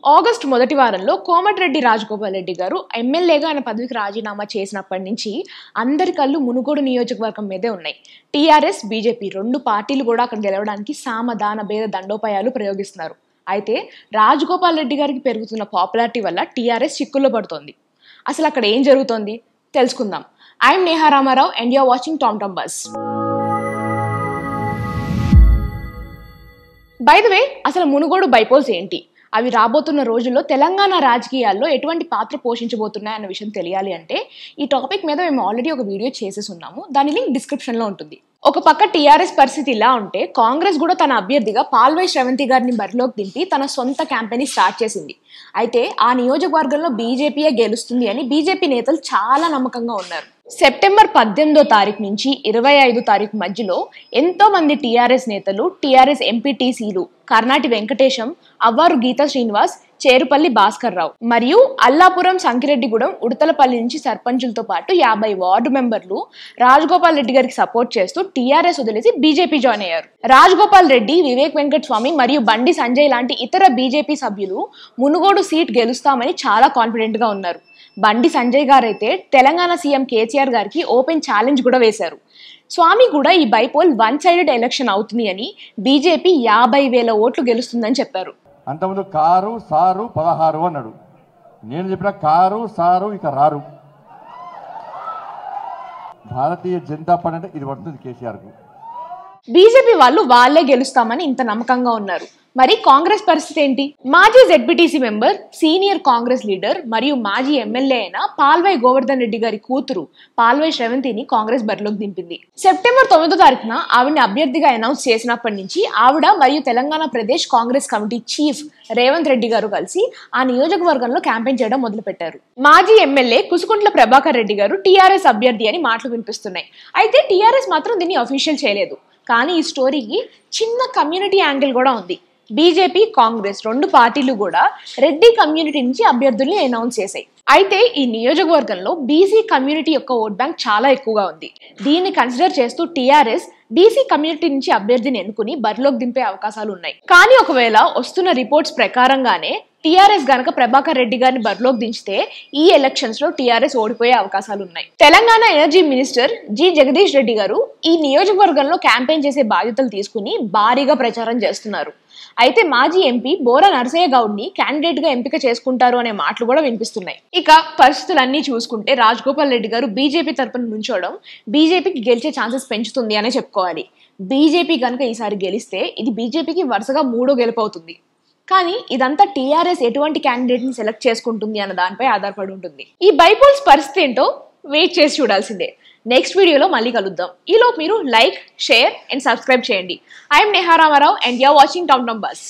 August మొదటి వారంలో కోమటిరెడ్డి రాజగోపాల్ రెడ్డి గారు ఎమ్మెల్యేగా ఆయన పదవికి రాజీనామా చేసినప్పటి నుంచి అందరి కళ్ళు మునుగోడు నియోజకవర్గం మీదే ఉన్నాయి. టీఆర్ఎస్, బీజేపీ రెండు పార్టీలు కూడా అక్కడ గెలవడానికి సామధాన భేద దండోపాయాలు ప్రయోగిస్తున్నారు. అయితే రాజగోపాల్ రెడ్డి గారికి పెరుగుతున్న పాపులారిటీ వల్ల టీఆర్ఎస్ చిక్కుల్లో పడుతోంది. అసలు అక్కడ ఏం జరుగుతోంది తెలుసుకుందాం. I'm Neha Ramarao and you are watching Tom Tom bus. By the way, అసలు మునుగోడు బైపోల్స్ ఏంటి, అవి రాబోతున్న రోజుల్లో తెలంగాణ రాజకీయాల్లో ఎటువంటి పాత్ర పోషించబోతున్నాయన్న విషయం తెలియాలి అంటే ఈ టాపిక్ మీద మేము ఆల్రెడీ ఒక వీడియో చేసేసి ఉన్నాము. దాని లింక్ డిస్క్రిప్షన్లో ఉంటుంది. ఒక పక్క టీఆర్ఎస్ పరిస్థితి ఇలా ఉంటే కాంగ్రెస్ కూడా తన అభ్యర్థిగా పాల్వై శ్రవంతి గారిని బరిలోకి దింపి తన సొంత క్యాంపెయిన్ స్టార్ట్ చేసింది. అయితే ఆ నియోజకవర్గంలో బీజేపీయే గెలుస్తుంది అని బీజేపీ నేతలు చాలా నమ్మకంగా ఉన్నారు. సెప్టెంబర్ 18వ తారీఖు నుంచి 25వ తారీఖు మధ్యలో ఎంతో మంది టీఆర్ఎస్ నేతలు, టీఆర్ఎస్ ఎంపీటీసీలు కర్నాటి వెంకటేశం, అవ్వారు గీతా శ్రీనివాస్, చేరుపల్లి భాస్కర్ రావు మరియు అల్లాపురం, సంకిరెడ్డిగూడెం, ఉడతలపల్లి నుంచి సర్పంచులతో పాటు 50 వార్డు మెంబర్లు రాజగోపాల్ రెడ్డి గారికి సపోర్ట్ చేస్తూ టీఆర్ఎస్ వదిలేసి బీజేపీ జాయిన్ అయ్యారు. రాజగోపాల్ రెడ్డి, వివేక్ వెంకటస్వామి మరియు బండి సంజయ్ లాంటి ఇతర బీజేపీ సభ్యులు మునుగోడు సీట్ గెలుస్తామని చాలా కాన్ఫిడెంట్ గా ఉన్నారు. బండి సంజయ్ గారైతే తెలంగాణ సీఎం కేసీఆర్ గారికి ఓపెన్ ఛాలెంజ్ కూడా వేశారు. స్వామి కూడా ఈ బైపోల్ వన్ సైడెడ్ ఎలక్షన్ అవుతుంది అని, బీజేపీ 50,000 ఓట్లు గెలుస్తుందని చెప్పారు. అంతకుముందు కారు సారు 16 అన్నాడు. నేను చెప్పిన కారు సారు ఇక రారు. భారతీయ జనతా పార్టీ అంటే ఇది పడుతుంది కేసీఆర్కు. బీజేపీ వాళ్ళు వాళ్ళే గెలుస్తామని ఇంత నమ్మకంగా ఉన్నారు. మరి కాంగ్రెస్ పరిస్థితి ఏంటి? మాజీ ZPTC member, senior Congress leader మరియు మాజీ ఎమ్మెల్యే అయిన పాల్వై గోవర్ధన్ రెడ్డి గారి కూతురు పాల్వై శ్రవంతిని కాంగ్రెస్ బరిలోకి దింపింది. సెప్టెంబర్ 9వ తారీఖున ఆవిడని అభ్యర్థిగా అనౌన్స్ చేసినప్పటి నుంచి ఆవిడ మరియు తెలంగాణ ప్రదేశ్ కాంగ్రెస్ కమిటీ చీఫ్ రేవంత్ రెడ్డి గారు కలిసి ఆ నియోజకవర్గంలో క్యాంపెయిన్ చేయడం మొదలుపెట్టారు. మాజీ ఎమ్మెల్యే కుసుకుంట్ల ప్రభాకర్ రెడ్డి గారు టీఆర్ఎస్ అభ్యర్థి అని మాటలు వినిపిస్తున్నాయి. అయితే టీఆర్ఎస్ మాత్రం దీన్ని అఫీషియల్ చేయలేదు. కానీ ఈ స్టోరీకి చిన్న కమ్యూనిటీ యాంగిల్ కూడా ఉంది. బీజేపీ, కాంగ్రెస్ రెండు పార్టీలు కూడా రెడ్డి కమ్యూనిటీ నుంచి అభ్యర్థుల్ని అనౌన్స్ చేశాయి. అయితే ఈ నియోజకవర్గంలో బీసీ కమ్యూనిటీ యొక్క ఓట్ బ్యాంక్ చాలా ఎక్కువగా ఉంది. దీన్ని కన్సిడర్ చేస్తూ టీఆర్ఎస్ బీసీ కమ్యూనిటీ నుంచి అభ్యర్థిని ఎన్నుకుని బరిలోకి దింపే అవకాశాలు ఉన్నాయి. కానీ ఒకవేళ వస్తున్న రిపోర్ట్స్ ప్రకారంగానే టీఆర్ఎస్ గనక ప్రభాకర్ రెడ్డి గారిని బరిలోకి దించితే ఈ ఎలక్షన్స్ లో టీఆర్ఎస్ ఓడిపోయే అవకాశాలు ఉన్నాయి. Telangana energy minister G Jagadish Reddy గారు ఈ నియోజకవర్గంలో క్యాంపెయిన్ చేసే బాధ్యతలు తీసుకుని భారీగా ప్రచారం చేస్తున్నారు. అయితే మాజీ ఎంపీ బోరా నరసయ్య గౌడ్ ని క్యాండిడేట్ గా ఎంపిక చేసుకుంటారు అనే మాటలు కూడా వినిపిస్తున్నాయి. ఇక పరిస్థితులన్నీ చూసుకుంటే రాజగోపాల్ రెడ్డి గారు బీజేపీ తరపున నుంచోవడం బీజేపీకి గెలిచే ఛాన్సెస్ పెంచుతుంది అనే చెప్పుకోవాలి. బీజేపీ కనుక ఈసారి గెలిస్తే ఇది బీజేపీకి వరుసగా 3వ గెలుపు అవుతుంది. కానీ ఇదంతా టీఆర్ఎస్ ఎటువంటి క్యాండిడేట్ ని సెలెక్ట్ చేసుకుంటుంది అన్న దానిపై ఆధారపడి ఉంటుంది. ఈ బైపోల్స్ పరిస్థితి ఏంటో వెయిట్ చేసి చూడాల్సిందే. నెక్స్ట్ వీడియోలో మళ్ళీ కలుద్దాం. ఈలోపు మీరు లైక్, షేర్ అండ్ సబ్స్క్రైబ్ చేయండి. I'm Neha Ramarao and you are watching Tom Tom bus.